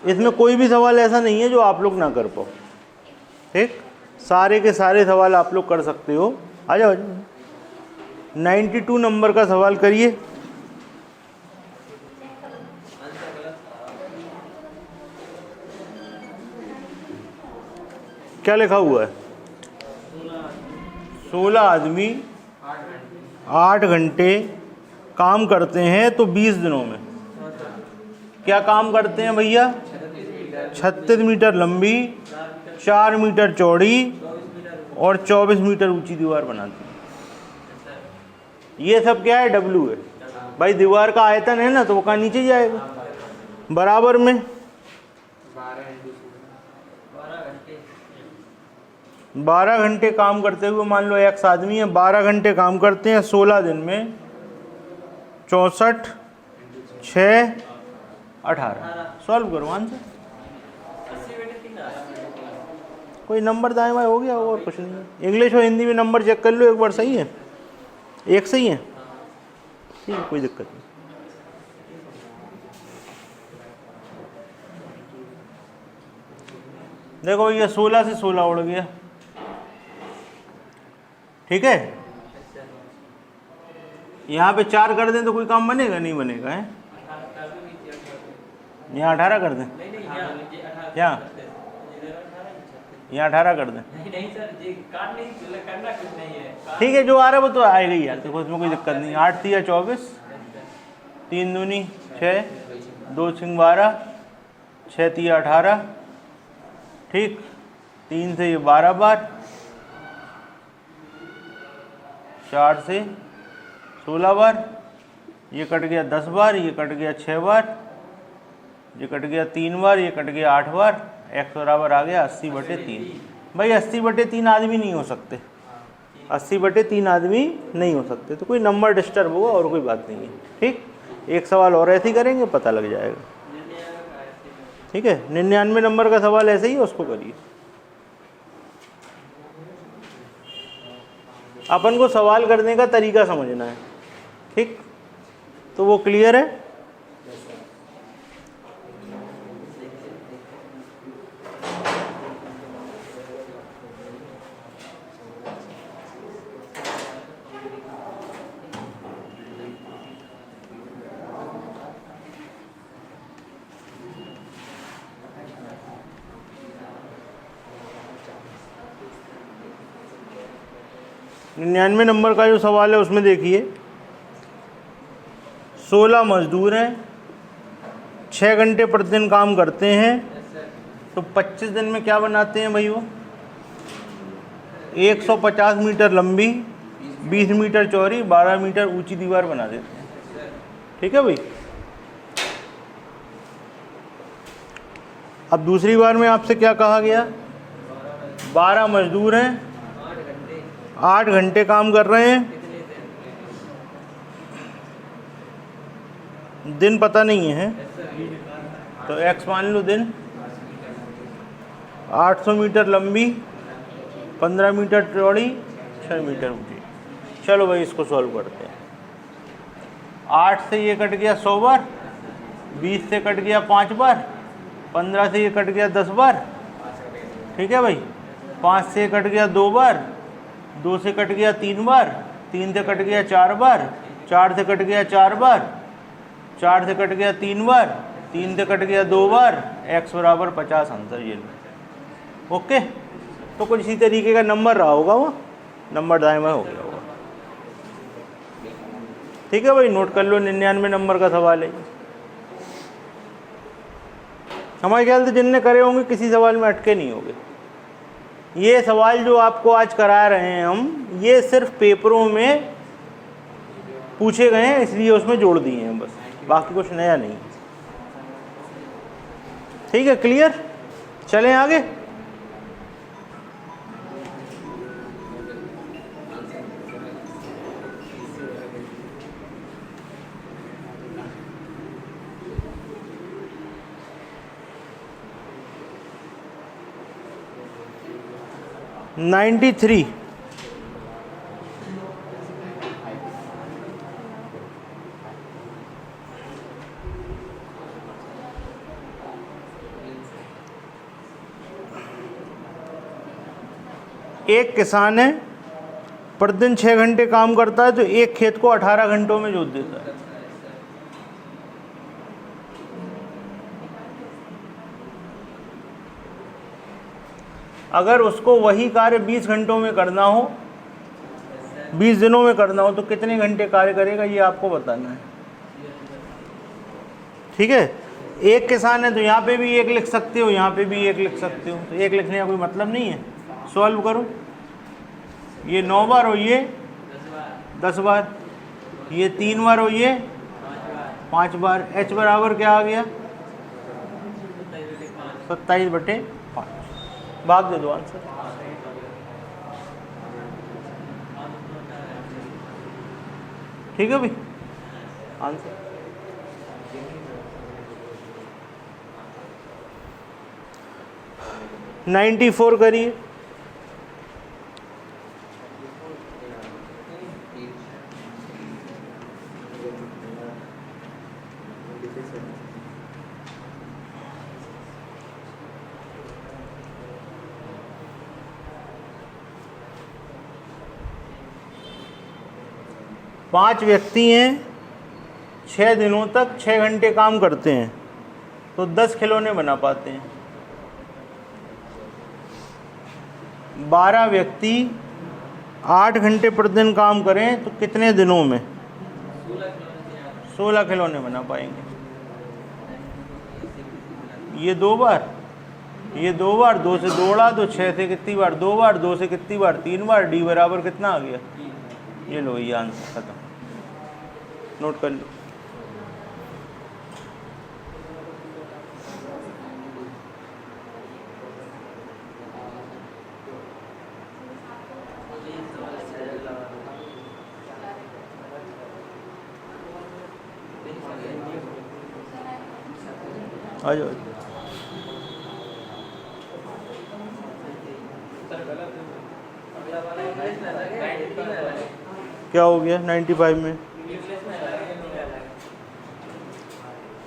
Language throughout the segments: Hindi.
इसमें कोई भी सवाल ऐसा नहीं है जो आप लोग ना कर पाओ, ठीक, सारे के सारे सवाल आप लोग कर सकते हो। आ जाओ 92 नंबर का सवाल करिए। क्या लिखा हुआ है? 16 आदमी 8 घंटे काम करते हैं तो 20 दिनों में क्या काम करते हैं भैया? 36 मीटर लंबी, 4 मीटर चौड़ी और 24 मीटर ऊंची दीवार बनाती है। ये सब क्या है? डब्ल्यू है भाई। दीवार का आयतन है ना, तो वो कहाँ नीचे जाएगा, बराबर में 12 घंटे काम करते हुए मान लो एक्स आदमी है, 12 घंटे काम करते हैं 16 दिन में, 64 6 18। सॉल्व करो आंसर। कोई नंबर दाएं बाएं हो गया और कुछ नहीं है। इंग्लिश और हिंदी में नंबर चेक कर लो एक बार, सही है? एक सही है, ठीक है, कोई दिक्कत नहीं। देखो ये 16 से 16 उड़ गया, ठीक है। यहाँ पे 4 कर दें तो कोई काम बनेगा? नहीं बनेगा है। यहाँ 18 कर दें, यहाँ 18 कर दें, ठीक है। जो आ रहा है वो तो आएगा ही यार, देखो इसमें कोई दिक्कत नहीं। 8 तिया 24, 3 दूनी 6, 2 छिंग 12, 6 तिया 18, ठीक। 3 से ये 12 बार, 4 से 16 बार, ये कट गया 10 बार, ये कट गया 6 बार, ये कट गया 3 बार, ये कट गया 8 बार। x बराबर आ गया 80/3। भाई 80/3 आदमी नहीं हो सकते, 80/3 आदमी नहीं हो सकते, तो कोई नंबर डिस्टर्ब होगा और कोई बात नहीं है, ठीक। एक सवाल और ऐसे ही करेंगे, पता लग जाएगा, ठीक है। 99 नंबर का सवाल ऐसे ही है, उसको करिए। अपन को सवाल करने का तरीका समझना है, ठीक, तो वो क्लियर है। निन्यानवे नंबर का जो सवाल है उसमें देखिए, 16 मजदूर हैं, 6 घंटे प्रतिदिन काम करते हैं, तो 25 दिन में क्या बनाते हैं भाई? वो 150 मीटर लंबी, 20 मीटर चौड़ी, 12 मीटर ऊंची दीवार बना देते हैं, ठीक है भाई। अब दूसरी बार में आपसे क्या कहा गया? 12 मजदूर हैं, 8 घंटे काम कर रहे हैं, दिन पता नहीं है, तो x मान लो दिन, 800 मीटर लंबी, 15 मीटर चौड़ी, 6 मीटर ऊंची। चलो भाई इसको सॉल्व करते हैं। 8 से ये कट गया 100 बार, 20 से कट गया 5 बार, 15 से ये कट गया 10 बार, ठीक है भाई। 5 से कट गया 2 बार, 2 से कट गया 3 बार, 3 से कट गया 4 बार, 4 से कट गया 4 बार, 4 से कट गया 3 बार, 3 से कट गया 2 बार, x बराबर 50 आंसर ये लो। ओके, तो कुछ इसी तरीके का नंबर रहा होगा, वो नंबर दाएं बाएं हो गया होगा, ठीक है भाई। नोट कर लो, 99 नंबर का सवाल है। हमारे ख्याल से जिनने करे होंगे किसी सवाल में अटके नहीं होंगे। ये सवाल जो आपको आज करा रहे हैं हम, ये सिर्फ पेपरों में पूछे गए हैं, इसलिए उसमें जोड़ दिए हैं बस, बाकी कुछ नया नहीं, ठीक है। क्लियर, चलें आगे। (93) एक किसान है, प्रतिदिन 6 घंटे काम करता है, तो एक खेत को 18 घंटों में जोत देता है। अगर उसको वही कार्य 20 घंटों में करना हो, 20 दिनों में करना हो, तो कितने घंटे कार्य करेगा, ये आपको बताना है। ठीक है, एक किसान है तो यहाँ पे भी एक लिख सकते हो, यहाँ पे भी एक लिख सकते हो, तो एक लिखने का कोई मतलब नहीं है। सॉल्व करो, ये 9 बार हो, ये 10 बार, ये 3 बार हो, ये 5 बार। h बराबर क्या आ गया, 27/5। भाग दे दो आंसर। ठीक है भाई, आंसर 94 करिए। पांच व्यक्ति हैं, 6 दिनों तक 6 घंटे काम करते हैं, तो 10 खिलौने बना पाते हैं। 12 व्यक्ति 8 घंटे प्रतिदिन काम करें तो कितने दिनों में 16 खिलौने बना पाएंगे। ये 2 बार, ये 2 बार, 2 से 2 उड़ा दो, 6 से कितनी बार 2 बार, 2 से कितनी बार 3 बार, डी बराबर कितना आ गया, ये लो, ये आंसर खत्म। नोट कर लो। आ जाओ। क्या हो गया 95 में?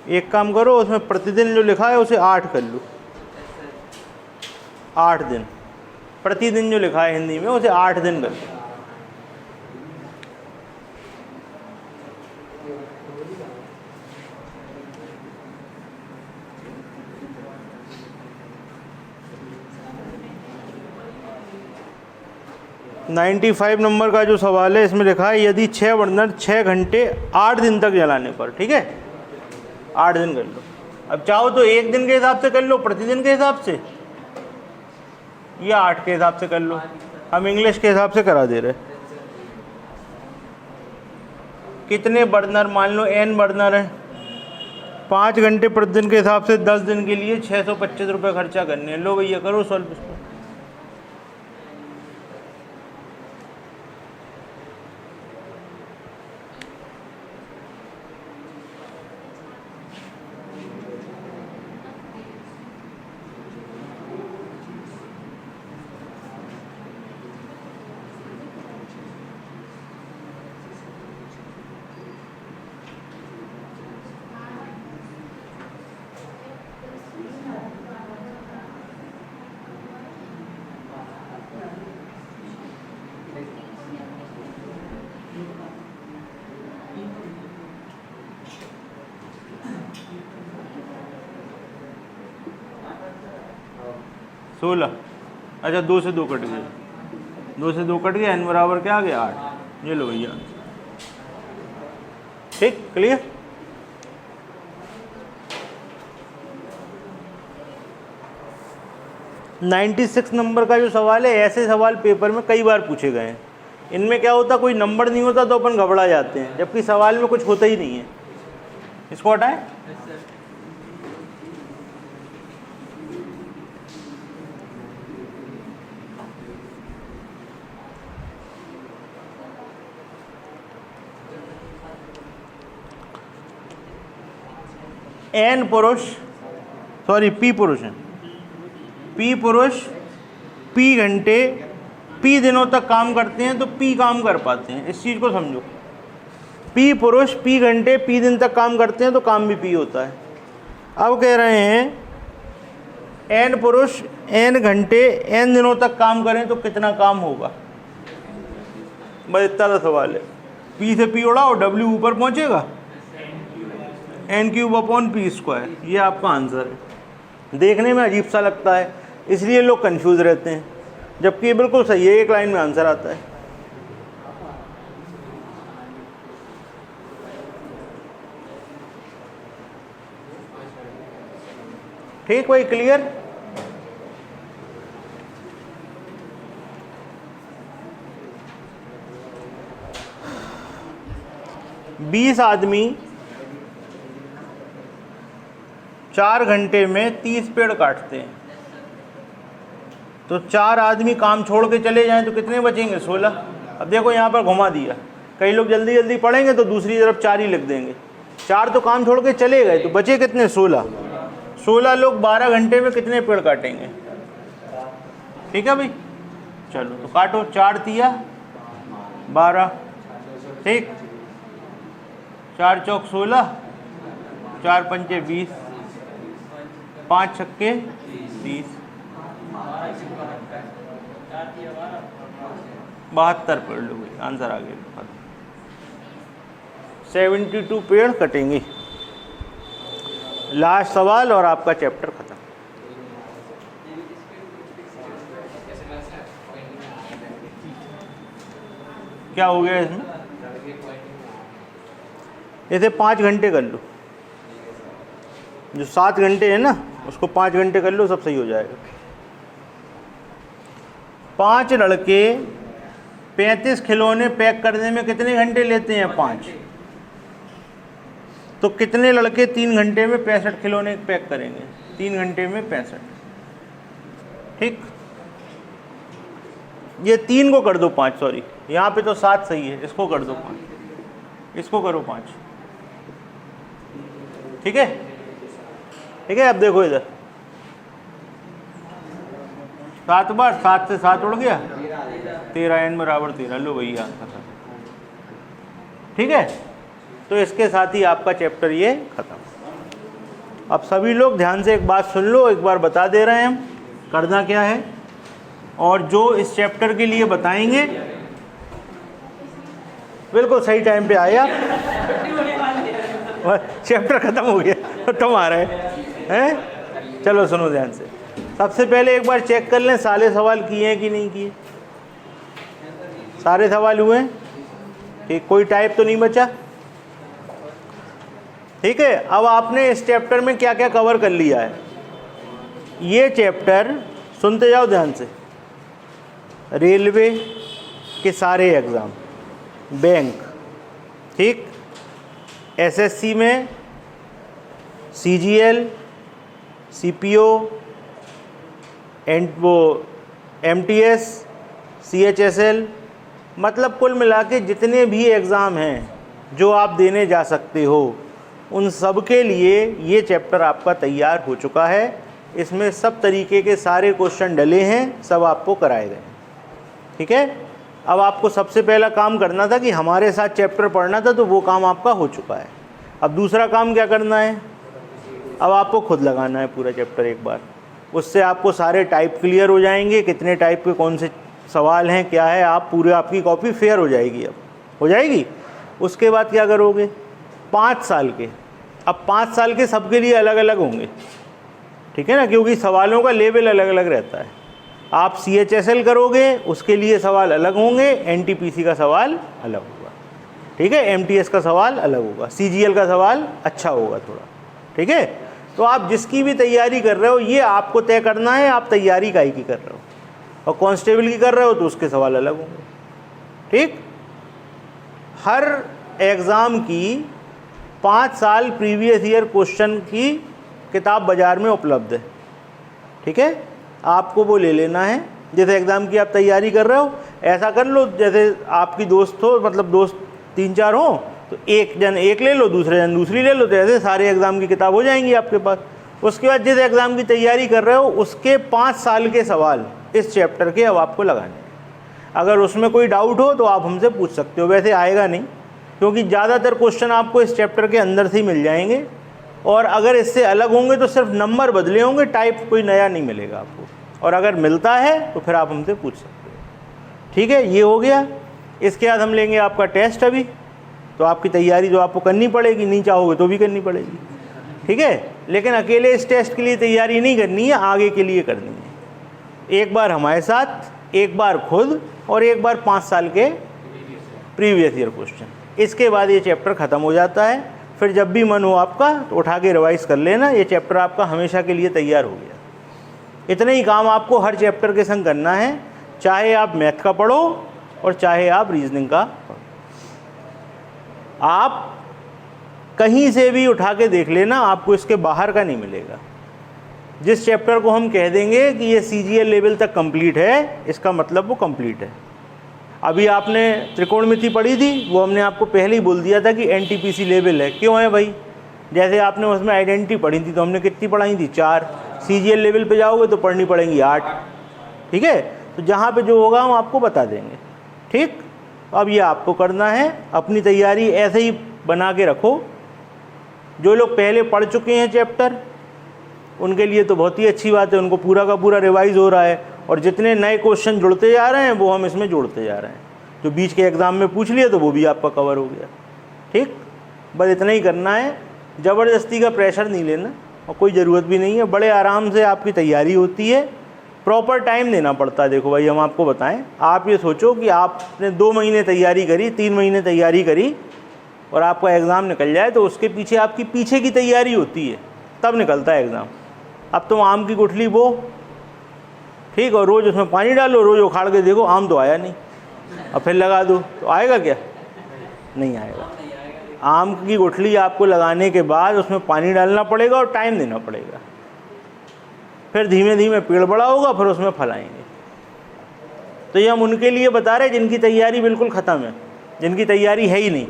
एक काम करो, उसमें प्रतिदिन जो लिखा है उसे 8 कर लो। 8 दिन, प्रतिदिन जो लिखा है हिंदी में उसे 8 दिन कर लो। $95 नंबर का जो सवाल है इसमें लिखा है यदि 6 बर्नर 6 घंटे 8 दिन तक जलाने पर, ठीक है, 8 दिन कर लो। अब चाहो तो एक दिन के हिसाब से कर लो, प्रतिदिन के हिसाब से, या 8 के हिसाब से कर लो। हम इंग्लिश के हिसाब से करा दे रहे। कितने बर्नर, मान लो n बर्नर है, 5 घंटे प्रतिदिन के हिसाब से 10 दिन के लिए 625 रुपये खर्चा करने हैं। लो भैया करो सॉल्व इसको। सोलह, अच्छा 2 से 2 कट गए, 2 से 2 कट गया, n बराबर क्या आ गया 8। ये लो भैया, ठीक, क्लियर। $96 नंबर का जो सवाल है, ऐसे सवाल पेपर में कई बार पूछे गए हैं। इनमें क्या होता, कोई नंबर नहीं होता तो अपन घबरा जाते हैं, जबकि सवाल में कुछ होता ही नहीं है। इसको हटाएं। एन पुरुष, सॉरी पी पुरुष है, पी पुरुष पी घंटे पी दिनों तक काम करते हैं तो पी काम कर पाते हैं। इस चीज़ को समझो, पी पुरुष पी घंटे पी दिन तक काम करते हैं तो काम भी पी होता है। अब कह रहे हैं n पुरुष n घंटे n दिनों तक काम करें तो कितना काम होगा? बस इतना सा सवाल है। p से p उड़ाओ, w ऊपर पहुंचेगा, n³/p²। ये आपका आंसर है। देखने में अजीब सा लगता है, इसलिए लोग कंफ्यूज रहते हैं, जबकि ये बिल्कुल सही है, एक लाइन में आंसर आता है। ठीक भाई, क्लियर? बीस आदमी 4 घंटे में 30 पेड़ काटते हैं, तो 4 आदमी काम छोड़ के चले जाएं तो कितने बचेंगे? 16। अब देखो यहाँ पर घुमा दिया, कई लोग जल्दी जल्दी पढ़ेंगे तो दूसरी तरफ 4 ही लिख देंगे। 4 तो काम छोड़ के चले गए, तो बचे कितने? 16। 16 लोग 12 घंटे में कितने पेड़ काटेंगे? ठीक है भाई, चलो तो काटो। 4 तिया 12, ठीक, 4 चौक 16, 4 पंचे 20, 5 छक्के 30, 72 पेड़ लो भाई, आंसर आ गया। 72 पेड़ कटेंगे। लास्ट सवाल और आपका चैप्टर खत्म। क्या हो गया इसमें? जैसे 5 घंटे कर लो, जो 7 घंटे है ना उसको 5 घंटे कर लो, सब सही हो जाएगा। 5 लड़के 35 खिलौने पैक करने में कितने घंटे लेते हैं? 5। तो कितने लड़के 3 घंटे में 65 खिलौने पैक करेंगे? 3 घंटे में 65। ठीक, ये 3 को कर दो 5, सॉरी यहाँ पे तो 7 सही है, इसको कर दो 5, इसको करो 5। ठीक है, ठीक है। अब देखो इधर 7 बार 7 से 7 उड़ गया, 13 n बराबर 13। लो भैया आंसर। ठीक है, तो इसके साथ ही आपका चैप्टर ये खत्म। अब सभी लोग ध्यान से एक बात सुन लो, एक बार बता दे रहे हैं हम करना क्या है, और जो इस चैप्टर के लिए बताएंगे बिल्कुल सही टाइम पे आए आप। चैप्टर खत्म हो गया, तुम आ रहे हैं। चलो सुनो ध्यान से। सबसे पहले एक बार चेक कर लें सारे सवाल किए हैं कि नहीं किए। सारे सवाल हुए हैं, ठीक, कोई टाइप तो नहीं बचा। ठीक है, अब आपने इस चैप्टर में क्या क्या कवर कर लिया है, ये चैप्टर सुनते जाओ ध्यान से। रेलवे के सारे एग्ज़ाम, बैंक, ठीक, एसएससी में सीजीएल, सीपीओ, एमटीएस, सीएचएसएल, मतलब कुल मिला के जितने भी एग्ज़ाम हैं जो आप देने जा सकते हो, उन सब के लिए ये चैप्टर आपका तैयार हो चुका है। इसमें सब तरीके के सारे क्वेश्चन डले हैं, सब आपको कराए गए हैं। ठीक है, अब आपको सबसे पहला काम करना था कि हमारे साथ चैप्टर पढ़ना था, तो वो काम आपका हो चुका है। अब दूसरा काम क्या करना है, अब आपको खुद लगाना है पूरा चैप्टर एक बार। उससे आपको सारे टाइप क्लियर हो जाएंगे, कितने टाइप के कौन से सवाल हैं, क्या है, आप पूरे आपकी कॉपी फेयर हो जाएगी। अब हो जाएगी। उसके बाद क्या करोगे, 5 साल के, अब 5 साल के सबके लिए अलग अलग होंगे, ठीक है ना, क्योंकि सवालों का लेवल अलग अलग रहता है। आप सीएचएसएल करोगे, उसके लिए सवाल अलग होंगे, एनटीपीसी का सवाल अलग होगा, ठीक है, एमटीएस का सवाल अलग होगा, सीजीएल का सवाल अच्छा होगा थोड़ा। ठीक है, तो आप जिसकी भी तैयारी कर रहे हो ये आपको तय करना है, आप तैयारी काहे की कर रहे हो, और कांस्टेबल की कर रहे हो तो उसके सवाल अलग होंगे। ठीक, हर एग्ज़ाम की 5 साल प्रीवियस ईयर क्वेश्चन की किताब बाज़ार में उपलब्ध है। ठीक है, आपको वो ले लेना है। जैसे एग्ज़ाम की आप तैयारी कर रहे हो, ऐसा कर लो जैसे आपकी दोस्त हो, मतलब दोस्त 3-4 हो, तो एक जन एक ले लो, दूसरे जन दूसरी ले लो, तो ऐसे सारे एग्ज़ाम की किताब हो जाएंगी आपके पास। उसके बाद जिस एग्ज़ाम की तैयारी कर रहे हो उसके 5 साल के सवाल इस चैप्टर के अब आपको लगाने हैं। अगर उसमें कोई डाउट हो तो आप हमसे पूछ सकते हो, वैसे आएगा नहीं, क्योंकि ज़्यादातर क्वेश्चन आपको इस चैप्टर के अंदर से ही मिल जाएंगे, और अगर इससे अलग होंगे तो सिर्फ नंबर बदले होंगे, टाइप कोई नया नहीं मिलेगा आपको। और अगर मिलता है तो फिर आप हमसे पूछ सकते हो। ठीक है, ये हो गया। इसके बाद हम लेंगे आपका टेस्ट अभी, तो आपकी तैयारी जो आपको करनी पड़ेगी, नहीं चाहोगे तो भी करनी पड़ेगी। ठीक है, लेकिन अकेले इस टेस्ट के लिए तैयारी नहीं करनी है, आगे के लिए करनी है। एक बार हमारे साथ, एक बार खुद, और एक बार 5 साल के प्रीवियस ईयर क्वेश्चन। इसके बाद ये चैप्टर ख़त्म हो जाता है। फिर जब भी मन हो आपका तो उठा के रिवाइज कर लेना, ये चैप्टर आपका हमेशा के लिए तैयार हो गया। इतना ही काम आपको हर चैप्टर के संग करना है, चाहे आप मैथ का पढ़ो और चाहे आप रीजनिंग का पढ़ो। आप कहीं से भी उठा के देख लेना, आपको इसके बाहर का नहीं मिलेगा। जिस चैप्टर को हम कह देंगे कि ये CGL लेवल तक कंप्लीट है, इसका मतलब वो कंप्लीट है। अभी आपने त्रिकोणमिति पढ़ी थी, वो हमने आपको पहले ही बोल दिया था कि NTPC लेवल है। क्यों है भाई? जैसे आपने उसमें आइडेंटिटी पढ़ी थी, तो हमने कितनी पढ़ाई थी? 4। CGL लेवल पे जाओगे तो पढ़नी पड़ेंगी 8। ठीक है, तो जहाँ पे जो होगा हम आपको बता देंगे। ठीक, अब ये आपको करना है। अपनी तैयारी ऐसे ही बना के रखो। जो लोग पहले पढ़ चुके हैं चैप्टर, उनके लिए तो बहुत ही अच्छी बात है, उनको पूरा का पूरा रिवाइज हो रहा है। और जितने नए क्वेश्चन जुड़ते जा रहे हैं वो हम इसमें जोड़ते जा रहे हैं। जो बीच के एग्ज़ाम में पूछ लिया तो वो भी आपका कवर हो गया। ठीक, बस इतना ही करना है। ज़बरदस्ती का प्रेशर नहीं लेना और कोई ज़रूरत भी नहीं है। बड़े आराम से आपकी तैयारी होती है, प्रॉपर टाइम देना पड़ता है। देखो भाई, हम आपको बताएं, आप ये सोचो कि आपने 2 महीने तैयारी करी, 3 महीने तैयारी करी और आपका एग्ज़ाम निकल जाए, तो उसके पीछे आपकी पीछे की तैयारी होती है, तब निकलता है एग्ज़ाम। अब तुम आम की गुठली बो, ठीक, और रोज़ उसमें पानी डालो, रोज़ उखाड़ के देखो, आम तो आया नहीं, और फिर लगा दो, तो आएगा क्या? नहीं आएगा। आम की गुठली आपको लगाने के बाद उसमें पानी डालना पड़ेगा और टाइम देना पड़ेगा। फिर धीमे धीमे पेड़ बड़ा होगा, फिर उसमें फल आएंगे। तो ये हम उनके लिए बता रहे हैं जिनकी तैयारी बिल्कुल ख़त्म है, जिनकी तैयारी है ही नहीं।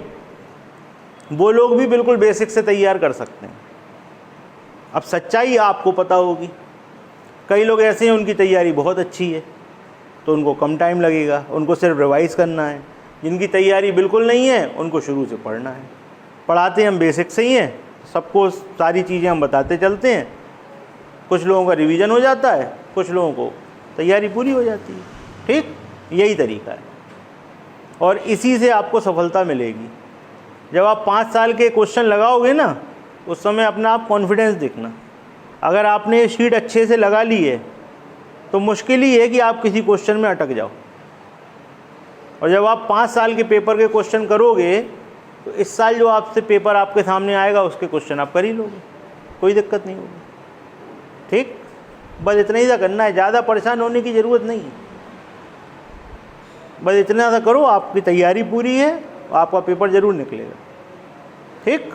वो लोग भी बिल्कुल बेसिक से तैयार कर सकते हैं। अब सच्चाई आपको पता होगी। कई लोग ऐसे हैं उनकी तैयारी बहुत अच्छी है, तो उनको कम टाइम लगेगा, उनको सिर्फ रिवाइज करना है। जिनकी तैयारी बिल्कुल नहीं है, उनको शुरू से पढ़ना है। पढ़ाते हम बेसिक से ही हैं, सबको सारी चीज़ें हम बताते चलते हैं। कुछ लोगों का रिवीजन हो जाता है, कुछ लोगों को तैयारी पूरी हो जाती है। ठीक, यही तरीका है और इसी से आपको सफलता मिलेगी। जब आप 5 साल के क्वेश्चन लगाओगे ना, उस समय अपना आप कॉन्फिडेंस देखना। अगर आपने ये शीट अच्छे से लगा ली है तो मुश्किल ही है कि आप किसी क्वेश्चन में अटक जाओ। और जब आप 5 साल के पेपर के क्वेश्चन करोगे तो इस साल जो आपसे पेपर आपके सामने आएगा उसके क्वेश्चन आप कर ही लोगे, कोई दिक्कत नहीं होगी। ठीक, बस इतना ही सा करना है, ज़्यादा परेशान होने की ज़रूरत नहीं है। बस इतना सा करो, आपकी तैयारी पूरी है, आपका पेपर ज़रूर निकलेगा। ठीक।